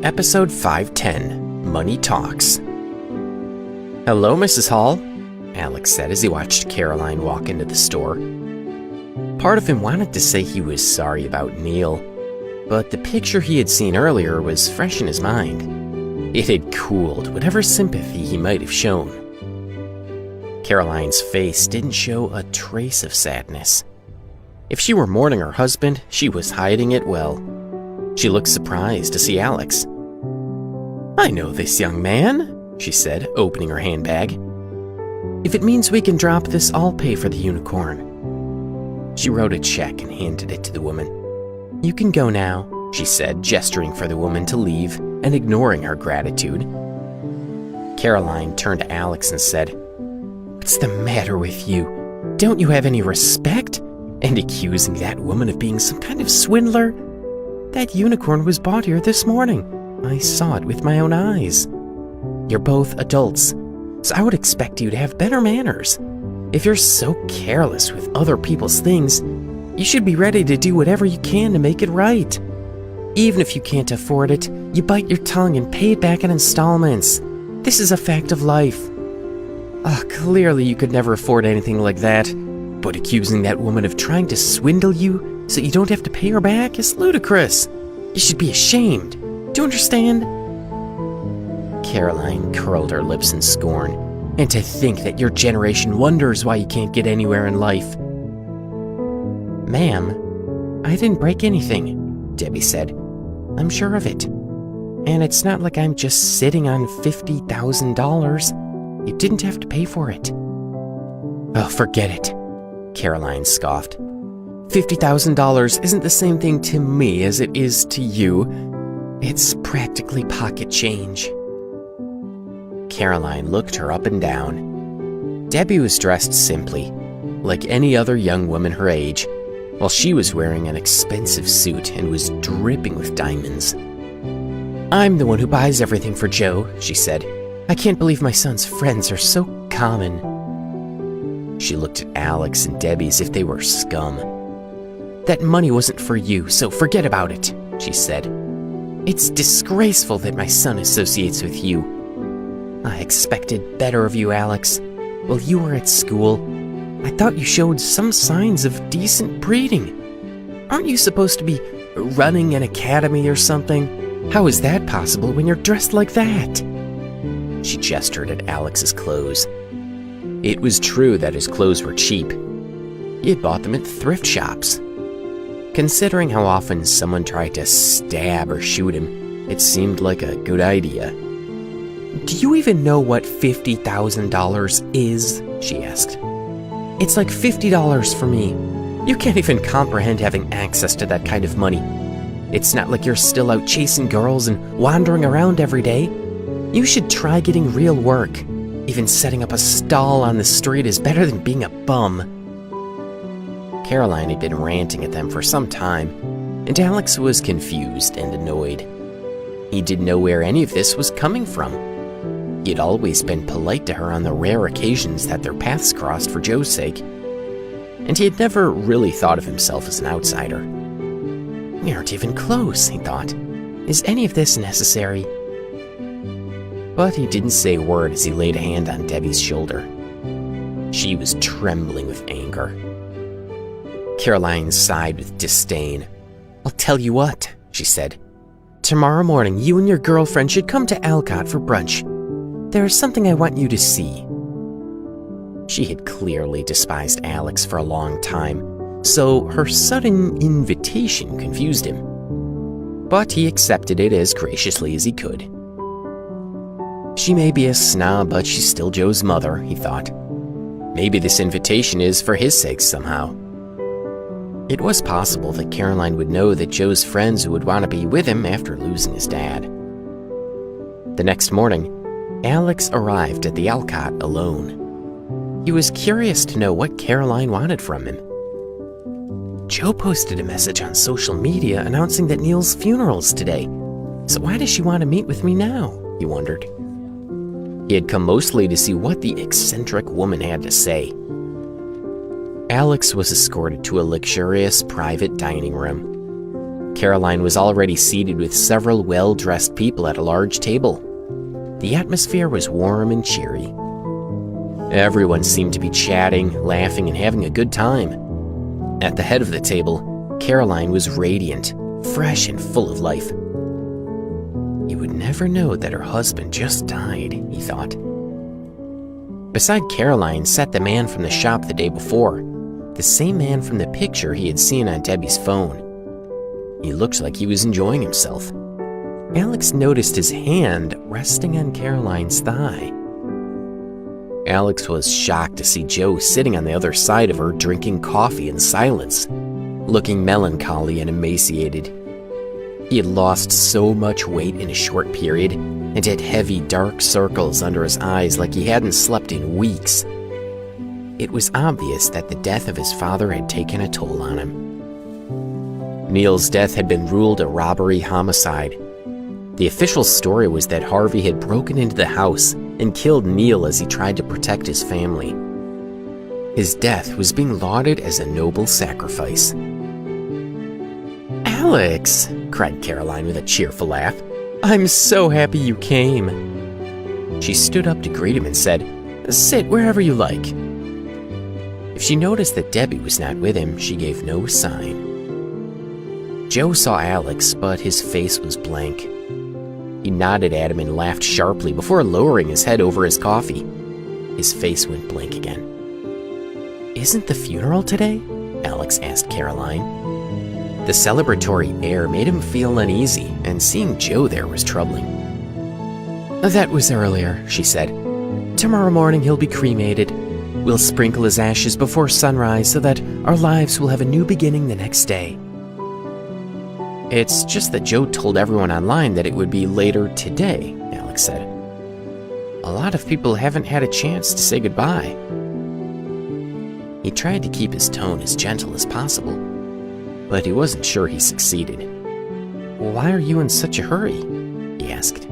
Episode 510, Money Talks. "Hello, Mrs. Hall," Alex said as he watched Caroline walk into the store. Part of him wanted to say he was sorry about Neil, but the picture he had seen earlier was fresh in his mind. It had cooled whatever sympathy he might have shown. Caroline's face didn't show a trace of sadness. If she were mourning her husband, she was hiding it well. She looked surprised to see Alex. "I know this young man," she said, opening her handbag. "If it means we can drop this, I'll pay for the unicorn." She wrote a check and handed it to the woman. "You can go now," she said, gesturing for the woman to leave and ignoring her gratitude. Caroline turned to Alex and said, "What's the matter with you? Don't you have any respect? And accusing that woman of being some kind of swindler? That unicorn was bought here this morning. I saw it with my own eyes. You're both adults, so I would expect you to have better manners. If you're so careless with other people's things, you should be ready to do whatever you can to make it right. Even if you can't afford it, you bite your tongue and pay it back in installments. This is a fact of life." Clearly you could never afford anything like that, but accusing that woman of trying to swindle you so you don't have to pay her back is ludicrous. You should be ashamed. Do you understand?" Caroline curled her lips in scorn. "And to think that your generation wonders why you can't get anywhere in life." "Ma'am, I didn't break anything," Debbie said. "I'm sure of it. And it's not like I'm just sitting on $50,000. You didn't have to pay for it." "Oh, forget it," Caroline scoffed. $50,000 isn't the same thing to me as it is to you. It's practically pocket change." Caroline looked her up and down. Debbie was dressed simply, like any other young woman her age, while she was wearing an expensive suit and was dripping with diamonds. "I'm the one who buys everything for Joe," she said. "I can't believe my son's friends are so common." She looked at Alex and Debbie as if they were scum. "That money wasn't for you, so forget about it," she said. "It's disgraceful that my son associates with you. I expected better of you, Alex. While you were at school, I thought you showed some signs of decent breeding. Aren't you supposed to be running an academy or something? How is that possible when you're dressed like that?" She gestured at Alex's clothes. It was true that his clothes were cheap. He had bought them at thrift shops. Considering how often someone tried to stab or shoot him, it seemed like a good idea. "Do you even know what $50,000 is?" she asked. "It's like $50 for me. You can't even comprehend having access to that kind of money. It's not like you're still out chasing girls and wandering around every day. You should try getting real work. Even setting up a stall on the street is better than being a bum." Caroline had been ranting at them for some time, and Alex was confused and annoyed. He didn't know where any of this was coming from. He had always been polite to her on the rare occasions that their paths crossed for Joe's sake, and he had never really thought of himself as an outsider. "We aren't even close," he thought. "Is any of this necessary?" But he didn't say a word as he laid a hand on Debbie's shoulder. She was trembling with anger. Caroline sighed with disdain. "I'll tell you what," she said. "Tomorrow morning you and your girlfriend should come to Alcott for brunch. There is something I want you to see." She had clearly despised Alex for a long time, so her sudden invitation confused him. But he accepted it as graciously as he could. She may be a snob, but she's still Joe's mother, he thought. Maybe this invitation is for his sake somehow. It was possible that Caroline would know that Joe's friends would want to be with him after losing his dad. The next morning, Alex arrived at the Alcott alone. He was curious to know what Caroline wanted from him. "Joe posted a message on social media announcing that Neil's funeral's today, so why does she want to meet with me now?" he wondered. He had come mostly to see what the eccentric woman had to say. Alex was escorted to a luxurious private dining room. Caroline was already seated with several well-dressed people at a large table. The atmosphere was warm and cheery. Everyone seemed to be chatting, laughing, and having a good time. At the head of the table, Caroline was radiant, fresh and full of life. You would never know that her husband just died, he thought. Beside Caroline sat the man from the shop the day before, the same man from the picture he had seen on Debbie's phone. He looked like he was enjoying himself. Alex noticed his hand resting on Caroline's thigh. Alex was shocked to see Joe sitting on the other side of her drinking coffee in silence, looking melancholy and emaciated. He had lost so much weight in a short period and had heavy dark circles under his eyes like he hadn't slept in weeks. It was obvious that the death of his father had taken a toll on him. Neil's death had been ruled a robbery homicide. The official story was that Harvey had broken into the house and killed Neil as he tried to protect his family. His death was being lauded as a noble sacrifice. "Alex!" cried Caroline with a cheerful laugh. "I'm so happy you came." She stood up to greet him and said, "Sit wherever you like." If she noticed that Debbie was not with him, she gave no sign. Joe saw Alex, but his face was blank. He nodded at him and laughed sharply before lowering his head over his coffee. His face went blank again. "Isn't the funeral today?" Alex asked Caroline. The celebratory air made him feel uneasy, and seeing Joe there was troubling. "That was earlier," she said. "Tomorrow morning he'll be cremated. We'll sprinkle his ashes before sunrise so that our lives will have a new beginning the next day." "It's just that Joe told everyone online that it would be later today," Alex said. "A lot of people haven't had a chance to say goodbye." He tried to keep his tone as gentle as possible, but he wasn't sure he succeeded. "Why are you in such a hurry?" he asked.